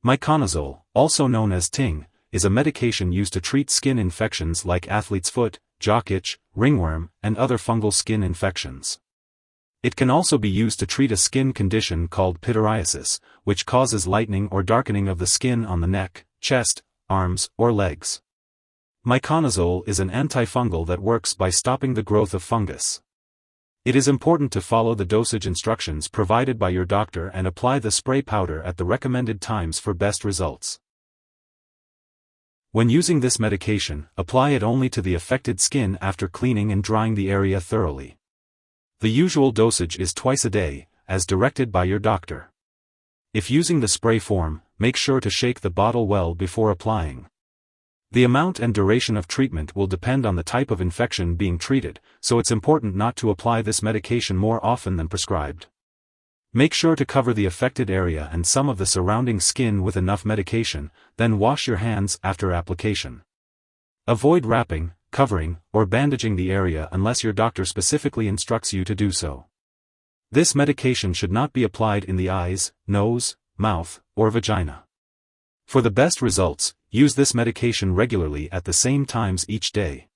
Miconazole, also known as Ting, is a medication used to treat skin infections like athlete's foot, jock itch, ringworm, and other fungal skin infections. It can also be used to treat a skin condition called pityriasis, which causes lightening or darkening of the skin on the neck, chest, arms, or legs. Miconazole is an antifungal that works by stopping the growth of fungus. It is important to follow the dosage instructions provided by your doctor and apply the spray powder at the recommended times for best results. When using this medication, apply it only to the affected skin after cleaning and drying the area thoroughly. The usual dosage is twice a day, as directed by your doctor. If using the spray form, make sure to shake the bottle well before applying. The amount and duration of treatment will depend on the type of infection being treated, so it's important not to apply this medication more often than prescribed. Make sure to cover the affected area and some of the surrounding skin with enough medication, then wash your hands after application. Avoid wrapping, covering, or bandaging the area unless your doctor specifically instructs you to do so. This medication should not be applied in the eyes, nose, mouth, or vagina. For the best results, use this medication regularly at the same times each day.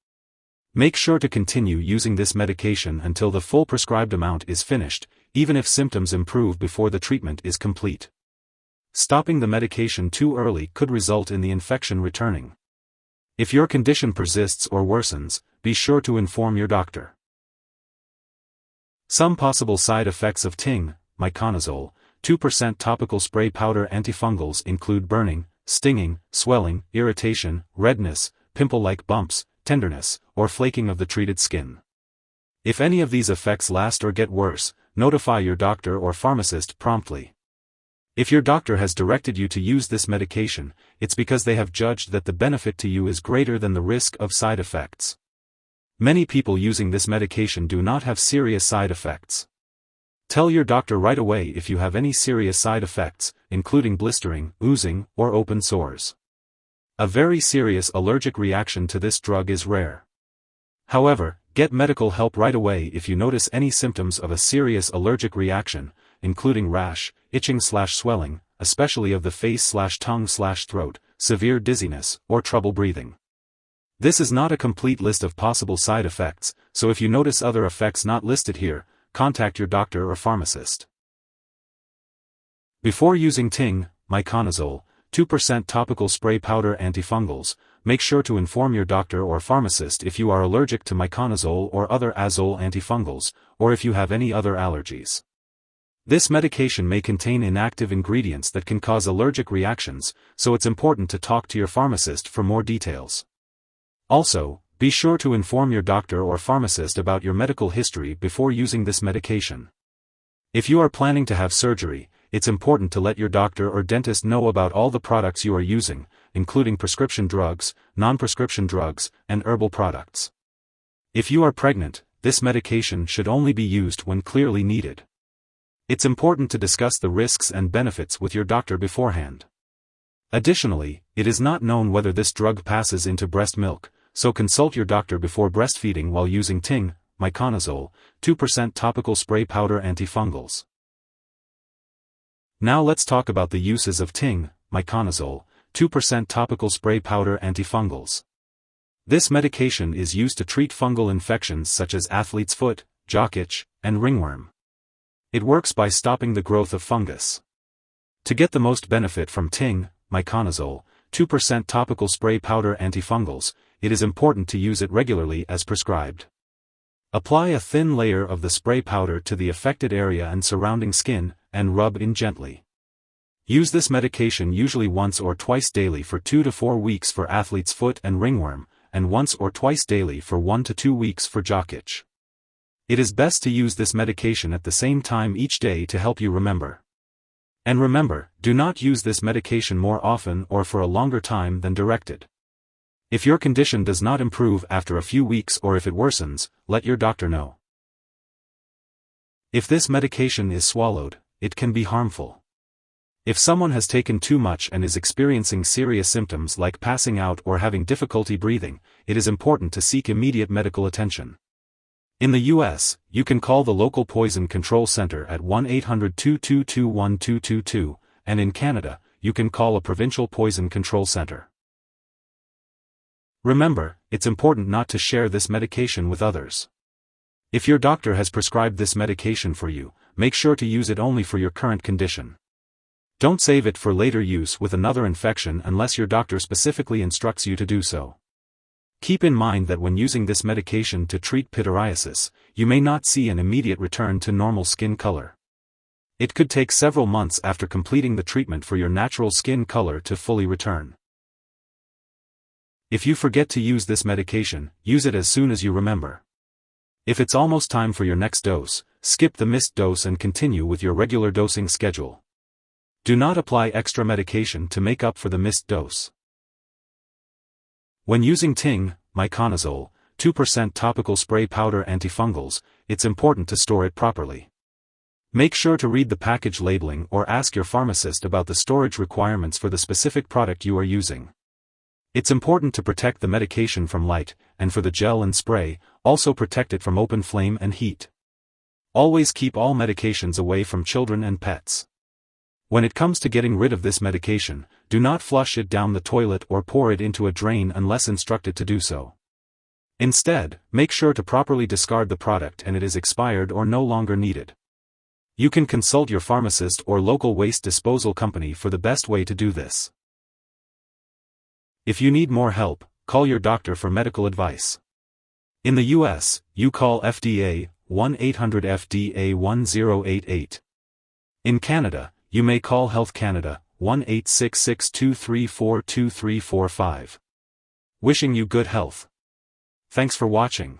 Make sure to continue using this medication until the full prescribed amount is finished, even if symptoms improve before the treatment is complete. Stopping the medication too early could result in the infection returning. If your condition persists or worsens, be sure to inform your doctor. Some possible side effects of Ting, Miconazole, 2% topical spray powder antifungals include burning, stinging, swelling, irritation, redness, pimple-like bumps, tenderness, or flaking of the treated skin. If any of these effects last or get worse, notify your doctor or pharmacist promptly. If your doctor has directed you to use this medication, it's because they have judged that the benefit to you is greater than the risk of side effects. Many people using this medication do not have serious side effects. Tell your doctor right away if you have any serious side effects, including blistering, oozing, or open sores. A very serious allergic reaction to this drug is rare. However, get medical help right away if you notice any symptoms of a serious allergic reaction, including rash, itching/swelling, especially of the face/tongue/throat, severe dizziness, or trouble breathing. This is not a complete list of possible side effects, so if you notice other effects not listed here, contact your doctor or pharmacist. Before using Ting, Miconazole, 2% topical spray powder antifungals, make sure to inform your doctor or pharmacist if you are allergic to miconazole or other azole antifungals, or if you have any other allergies. This medication may contain inactive ingredients that can cause allergic reactions, so it's important to talk to your pharmacist for more details. Also, be sure to inform your doctor or pharmacist about your medical history before using this medication. If you are planning to have surgery, it's important to let your doctor or dentist know about all the products you are using, including prescription drugs, non-prescription drugs, and herbal products. If you are pregnant, this medication should only be used when clearly needed. It's important to discuss the risks and benefits with your doctor beforehand. Additionally, it is not known whether this drug passes into breast milk, so consult your doctor before breastfeeding while using Ting, Miconazole, 2% topical spray powder antifungals. Now let's talk about the uses of Ting, Miconazole, 2% topical spray powder antifungals. This medication is used to treat fungal infections such as athlete's foot, jock itch, and ringworm. It works by stopping the growth of fungus. To get the most benefit from Ting, Miconazole, 2% topical spray powder antifungals, it is important to use it regularly as prescribed. Apply a thin layer of the spray powder to the affected area and surrounding skin, and rub in gently. Use this medication usually once or twice daily for 2 to 4 weeks for athlete's foot and ringworm, and once or twice daily for 1 to 2 weeks for jock itch. It is best to use this medication at the same time each day to help you remember. And remember, do not use this medication more often or for a longer time than directed. If your condition does not improve after a few weeks or if it worsens, let your doctor know. If this medication is swallowed, it can be harmful. If someone has taken too much and is experiencing serious symptoms like passing out or having difficulty breathing, it is important to seek immediate medical attention. In the U.S., you can call the local poison control center at 1-800-222-1222, and in Canada, you can call a provincial poison control center. Remember, it's important not to share this medication with others. If your doctor has prescribed this medication for you, make sure to use it only for your current condition. Don't save it for later use with another infection unless your doctor specifically instructs you to do so. Keep in mind that when using this medication to treat pityriasis, you may not see an immediate return to normal skin color. It could take several months after completing the treatment for your natural skin color to fully return. If you forget to use this medication, use it as soon as you remember. If it's almost time for your next dose, skip the missed dose and continue with your regular dosing schedule. Do not apply extra medication to make up for the missed dose. When using Ting, Miconazole, 2% topical spray powder antifungals, it's important to store it properly. Make sure to read the package labeling or ask your pharmacist about the storage requirements for the specific product you are using. It's important to protect the medication from light, and for the gel and spray, also protect it from open flame and heat. Always keep all medications away from children and pets. When it comes to getting rid of this medication, do not flush it down the toilet or pour it into a drain unless instructed to do so. Instead, make sure to properly discard the product and it is expired or no longer needed. You can consult your pharmacist or local waste disposal company for the best way to do this. If you need more help, call your doctor for medical advice. In the US, you call FDA, 1-800-FDA-1088. In Canada, you may call Health Canada, 1-866-234-2345. Wishing you good health. Thanks for watching.